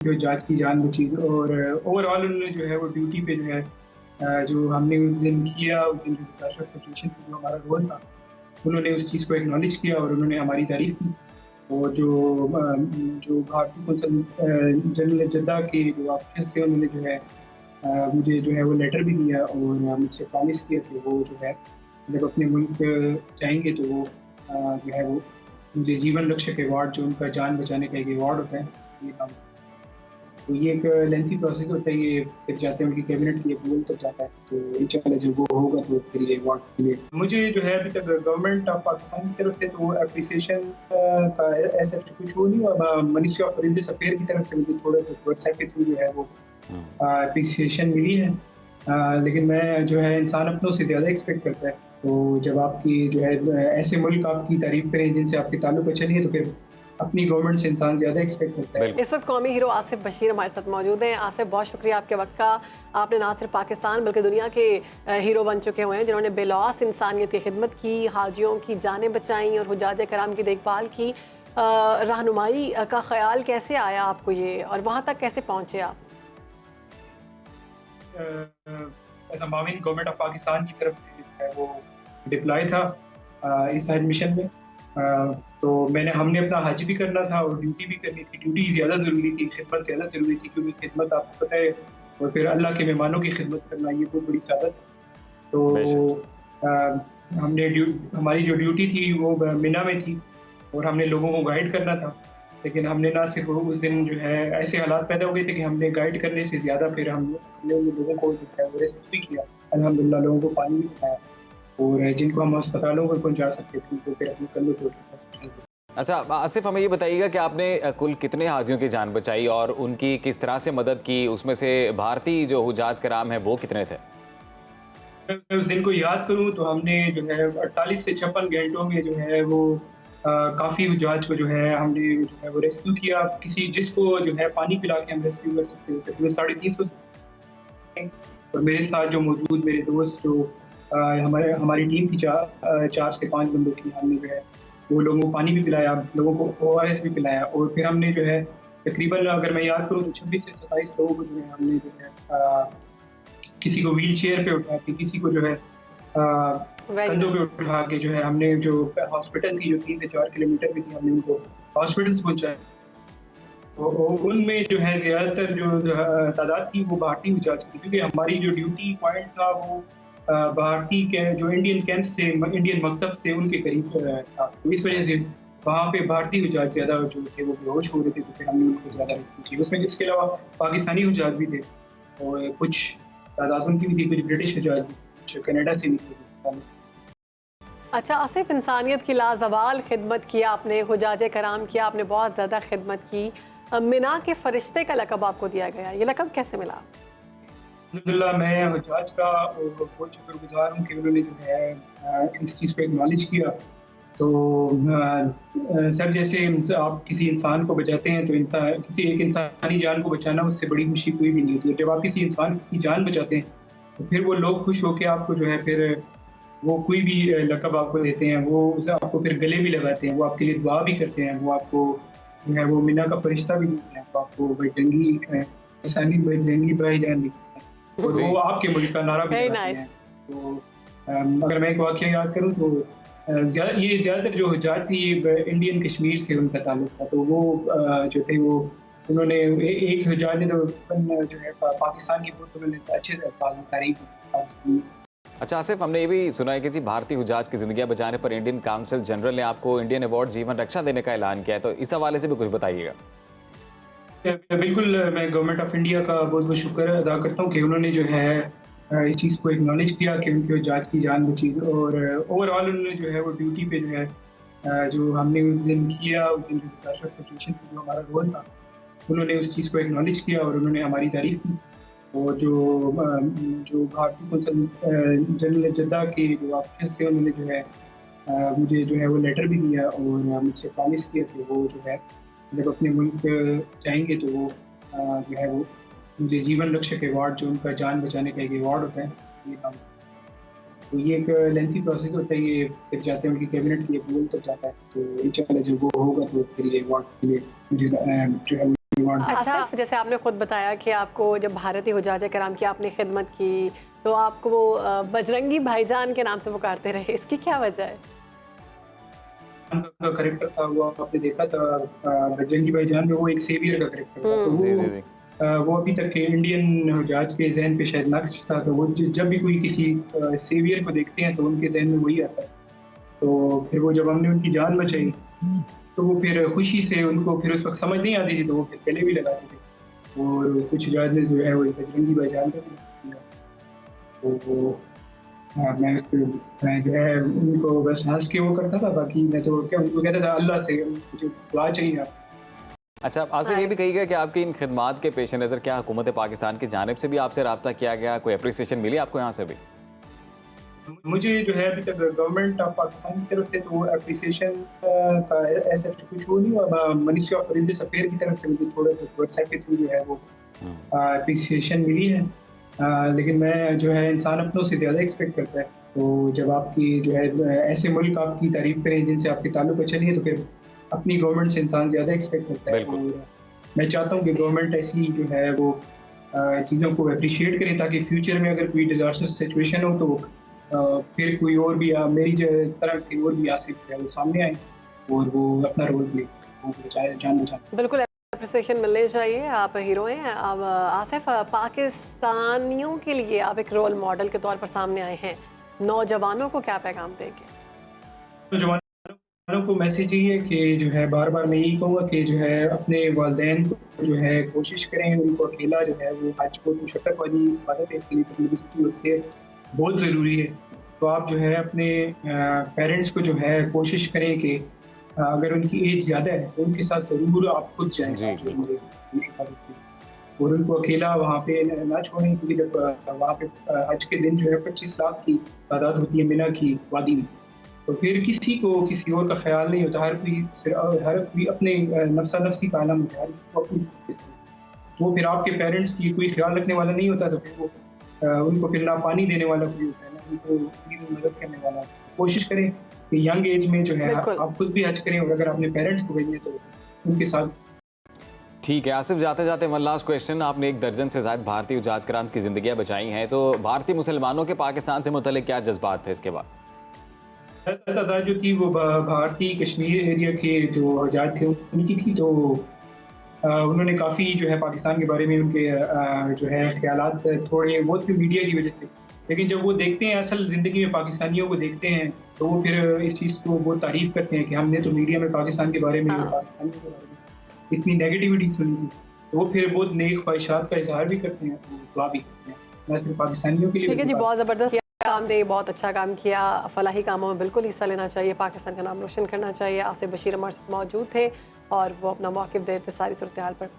जो जाट की जान बची और ओवरऑल उन्होंने जो है वो ड्यूटी पे जो है जो हमने उस दिन किया, उस दिन जो डिज़ास्टर सिचुएशन थी, जो हमारा रोल था, उन्होंने उस चीज़ को एक्नॉलेज किया और उन्होंने हमारी तारीफ़ की। और जो भारतीय कौंसल जनरल जद्दा के जो ऑफिसर्स थे, उन्होंने जो है मुझे जो है वो लेटर भी दिया और मुझसे प्रॉमिस किया कि वो जो है जब अपने मुल्क जाएँगे तो वो जो है वो मुझे जीवन रक्षक अवार्ड जो उनका जान बचाने का एक अवार्ड होता है, उसके लिए काम तो ये एक लेंथी प्रोसेस होता है, ये फिर जाते हैं उनकी कैबिनेट की अप्रूवल तक जाता है, तो इंशाल्लाह जब वो होगा तो फिर ये अवार्ड मिलेगा। मुझे जो है अभी तक गवर्नमेंट ऑफ पाकिस्तान की तरफ से तो एप्रिसिएशन का ऐसा कुछ वो नहीं हुआ। मिनिस्ट्री ऑफ रिलीजियस अफेयर की तरफ से मुझे थोड़ा व्हाट्सएप के थ्रू जो है वो हुँ। एप्रिसिएशन मिली है। लेकिन मैं जो है इंसान अपनों से ज़्यादा एक्सपेक्ट करता है, तो जब आपकी जो है ऐसे मुल्क आपकी तारीफ़ करें जिनसे आपके ताल्लुक अच्छे नहीं है, तो फिर अपनी गवर्नमेंट से इंसान ज़्यादा एक्सपेक्ट करता है। बिल्कुल। इस वक्त कौमी हीरो आसिफ बशीर हमारे साथ मौजूद हैं। आसिफ, बहुत शुक्रिया आपके वक्त का। आपने ना सिर्फ पाकिस्तान बल्कि दुनिया के हीरो बन चुके हुए हैं, जिन्होंने बेलौस इंसानियत की खिदमत की, हाजियों की जानें बचाई और हुजाज कराम की देखभाल की। रहनुमाई का ख्याल कैसे आया आपको ये, और वहाँ तक कैसे पहुँचे आप? एज़ अ माविन गवर्नमेंट ऑफ पाकिस्तान की तरफ से जो है वो डिप्लॉय था इस हज मिशन में। तो हमने अपना हज भी करना था और ड्यूटी भी करनी थी। ड्यूटी ज़्यादा ज़रूरी थी, खिदमत ज़्यादा ज़रूरी थी, क्योंकि खिदमत आपको पता है और फिर अल्लाह के मेहमानों की खिदमत करना ये बहुत बड़ी सादत है। तो बेशक। हमारी जो ड्यूटी थी वो मिना में थी और हमने लोगों को गाइड करना था। लेकिन हमने ना सिर्फ उस दिन जो है ऐसे हालात पैदा हो गए थे कि हमने गाइड करने से ज़्यादा फिर हमने उन लोगों को जो है वो रेस्क्यू भी किया। अल्हम्दुलिल्लाह लोगों को पानी भी पिलाया और जिनको हम अस्पतालों में पहुँचा सकते थे उनको फिर अपने कंधों पे उठाया। अच्छा, आसिफ हमें ये बताइएगा कि आपने कुल कितने हाजियों की जान बचाई और उनकी किस तरह से मदद की? उसमें से भारतीय जो हुजाज कराम हैं वो कितने थे? मैं उस दिन को याद करूँ तो हमने जो है 48 से 56 घंटों में जो है वो काफ़ी हुज्जाज को जो है हमने जो है वो रेस्क्यू किया। किसी जिसको जो है पानी पिला के हम रेस्क्यू कर सकते थे, तकरीबन 350 और मेरे साथ जो मौजूद मेरे दोस्त जो हमारी टीम थी 4 से 5 बंदों की, हमने जो है वो लोगों को पानी भी पिलाया, लोगों को ओआरएस भी पिलाया और फिर हमने जो है तकरीबन अगर मैं याद करूँ तो 26 से 27 लोगों को जो है हमने जो है किसी को व्हील चेयर पे उठा के, किसी को जो है कंधों पे उठा के जो है हमने जो हॉस्पिटल की जो 3 से 4 किलोमीटर की थी, हमने उनको हॉस्पिटल्स पहुँचाया। तो उनमें जो है ज़्यादातर जो तादाद थी वो भारतीय हुज्जाज की थी, क्योंकि हमारी जो ड्यूटी पॉइंट था वो भारतीय के जो इंडियन कैंप्स थे, इंडियन मकतब से उनके करीब था। तो इस वजह से वहाँ पे भारतीय हुज्जाज ज़्यादा जो थे वो बेहोश हो रहे थे, तो फिर हमने उनको ज़्यादा रेस्क्यू किया। उसमें इसके अलावा पाकिस्तानी हुज्जाज भी थे और कुछ तादाद उनकी भी थी, कुछ ब्रिटिश हुज्जाज भी, कुछ कनाडा से भी थे। अच्छा आसिफ, इंसानियत की लाजवाल खिदमत की आपने, हुजाज कराम की आपने बहुत ज़्यादा खिदमत की। मिना के फरिश्ते का लक़ब आपको दिया गया, ये लक़ब कैसे मिला? अल्हम्दुलिल्लाह मैं हुज्जाज का बहुत शुक्रगुज़ार हूँ कि उन्होंने जो है इस चीज़ को एक्नॉलेज किया। तो सर जैसे आप किसी इंसान को बचाते हैं तो किसी एक इंसानी जान को बचाना उससे बड़ी खुशी कोई भी नहीं होती है। जब आप किसी इंसान की जान बचाते हैं तो फिर वो लोग खुश होके आपको जो है फिर वो कोई भी लक़ब आपको देते हैं, वो उसे आपको फिर गले भी लगाते हैं, वो आपके लिए दुआ भी करते हैं, वो आपको जो है वो मिना का फरिश्ता भी देते हैं, तो आपको बजरंगी बजरंगी भाईजान भी कहते हैं और वो आपके मुल्क का नारा भी लगाते हैं। तो अगर मैं एक वाक़या याद करूँ तो ज़्यादातर जो हुज्जाज थी इंडियन कश्मीर से उनका ताल्लुक था, तो वो जो थे वो उन्होंने एक हुज्जाज ने तो जो है पाकिस्तान की बहुत उन्होंने अच्छे से अल्फाज़ में तारीफ़ की। अच्छा आसिफ, हमने ये भी सुना है कि जी भारतीय हुज्जाज की ज़िंदगियाँ बचाने पर इंडियन काउंसिल जनरल ने आपको इंडियन अवार्ड जीवन रक्षा देने का ऐलान किया है, तो इस हवाले से भी कुछ बताइएगा। बिल्कुल, मैं गवर्नमेंट ऑफ इंडिया का बहुत-बहुत शुक्र अदा करता हूँ कि उन्होंने जो है इस चीज़ को एक्नॉलेज किया कि उनकी हुज्जाज की जान बची और ओवरऑल उन्होंने जो है वो ड्यूटी पे जो है जो हमने उस दिन किया, उस दिन जो डिज़ास्टर सिचुएशन थी, जो हमारा रोल था, उन्होंने उस चीज़ को एक्नॉलेज किया और उन्होंने हमारी तारीफ़ की। और जो भारतीय कौंसल जनरल जद्दा के जो ऑफिसर्स थे, उन्होंने जो है मुझे जो है वो लेटर भी दिया और मुझसे प्रॉमिस किया कि वो जो है जब अपने मुल्क जाएँगे तो वो जो है वो मुझे जीवन रक्षक अवार्ड जो उनका जान बचाने का एक अवार्ड होता है, उसके लिए काम तो ये एक लेंथी प्रोसेस होता है, ये फिर जाते हैं उनकी कैबिनेट की अप्रूवल तक जाता है। तो इंशाल्लाह जब वो होगा तो फिर ये अवार्ड के लिए मुझे जो है डिमांड। अच्छा, जैसे आपने खुद बताया कि आपको जब भारतीय हुज्जाज कराम की आपने खिदमत की तो आपको वो बजरंगी भाईजान के नाम से पुकारते रहे, इसकी क्या वजह है? का करेक्टर था वो आपने देखा था बजरंगी भाईजान में वो एक सेवियर का करेक्टर था, तो जी जी जी। वो अभी तक के इंडियन हुज्जाज के जहन पे शायद नक्श था, तो वो जब भी कोई किसी सेवियर को देखते हैं तो उनके जहन में वही आता है। तो फिर वो जब हमने उनकी जान बचाई तो वो फिर खुशी से उनको फिर उस वक्त समझ नहीं आती थी तो वो फिर गले भी लगाते थे, और कुछ हुज्जाज ने जो है वो बजरंगी भाईजान का भी किया। तो मैं जो है उनको बस हँस के वो करता था, बाकी मैं तो क्या उनको कहता था अल्लाह से मुझे दुआ चाहिए आप। अच्छा, आसिफ ये भी कहिएगा कि आपकी इन खिदमात के पेश नज़र क्या हुकूमत पाकिस्तान की जानिब से भी आपसे रब्ता किया गया, कोई अप्रिसिएशन मिली आपको यहाँ से भी? मुझे जो है अभी तक गवर्नमेंट ऑफ पाकिस्तान की तरफ से तो अप्रिसिएशन का ऐसा कुछ वो नहीं हुआ। मिनिस्ट्री ऑफ रिलीजियस अफेयर की तरफ से मुझे थोड़ा व्हाट्सएप के थ्रू जो है वो अप्रिसिएशन मिली है। लेकिन मैं जो है इंसान अपनों से ज़्यादा एक्सपेक्ट करता है, तो जब आपकी जो है ऐसे मुल्क आपकी तारीफ करें जिनसे आपके ताल्लुक अच्छे नहीं है तो फिर अपनी गवर्नमेंट से इंसान ज़्यादा एक्सपेक्ट करता है। बिल्कुल। और मैं चाहता हूँ कि गवर्नमेंट ऐसी जो है वो चीज़ों को अप्रिशिएट करे ताकि फ्यूचर में अगर कोई डिजास्टर सिचुएशन हो तो फिर कोई और भी मेरी तरह के और भी आसिफ है वो सामने आए और वो अपना रोल प्ले जानना चाहते हैं। बिल्कुल अप्रिसिएशन मिलने चाहिए, आप हीरो हैं। अब आसिफ, पाकिस्तानियों के लिए आप एक रोल मॉडल के तौर पर सामने आए हैं, नौजवानों को क्या पैगाम देंगे? तो जवानों को मैसेज यही है कि जो है बार बार मैं यही कहूँगा कि जो है अपने वालिदैन को जो है कोशिश करें, उनको अकेला जो है वो हज को मुशक्क़त वाली इबादत है, इसके लिए तंदुरुस्ती और सेहत बहुत ज़रूरी है। तो आप जो है अपने पेरेंट्स को जो है कोशिश करें कि अगर उनकी एज ज़्यादा है तो उनके साथ ज़रूर आप खुद जाएँ जी, बिल्कुल। और उनको अकेला वहाँ पे ना छोड़ें, क्योंकि जब वहाँ पे हज के दिन जो है 25 लाख की तादाद होती है मिना की वादी में, तो फिर किसी को किसी और का ख्याल नहीं होता। हर कोई अपने नफ्सा नफ्सी का आलम होता है, हर किसी को अपनी। तो फिर आपके पेरेंट्स की कोई ख्याल रखने वाला नहीं होता, तो फिर वो उनको फिर ना पानी देने वाला कोई होता है, ना उनको मदद करने वाला। कोशिश करें कि यंग एज में जो है आप खुद भी हज करें, और अगर अपने पेरेंट्स को भेजें तो उनके साथ। ठीक है आसिफ, जाते जाते वन लास्ट क्वेश्चन, आपने 1 दर्जन से ज़ायद भारतीय हुज्जाज कराम की ज़िंदगियाँ बचाई हैं, तो भारतीय मुसलमानों के पाकिस्तान से मुतल्लिक क्या जज्बात थे इसके बाद? तादाद जो थी वो भारतीय कश्मीर एरिया के जो हुज्जाज थे उनकी थी, तो उन्होंने काफ़ी जो है पाकिस्तान के बारे में उनके जो है ख्यालात थोड़े वो थे मीडिया की वजह से, लेकिन जब वो देखते हैं असल ज़िंदगी में पाकिस्तानियों को देखते हैं तो वो फिर इस चीज़ को बहुत तारीफ़ करते हैं कि हमने तो मीडिया में पाकिस्तान के बारे में और पाकिस्तानियों के बारे में इतनी नेगेटिविटी सुनी थी। तो वो फिर बहुत नेक ख्वाहिशात का इजहार भी करते हैं, तो दुआ भी करते हैं, न सिर्फ पाकिस्तानियों के लिए। ठीक है जी, बहुत ज़बरदस्त काम दे, बहुत अच्छा काम किया। फलाही कामों में बिल्कुल हिस्सा लेना चाहिए, पाकिस्तान का नाम रोशन करना चाहिए। आसिफ बशीर हमारे साथ मौजूद थे और वो अपना मौक़िफ़ दे रहे थे सारी सूरत हाल पर।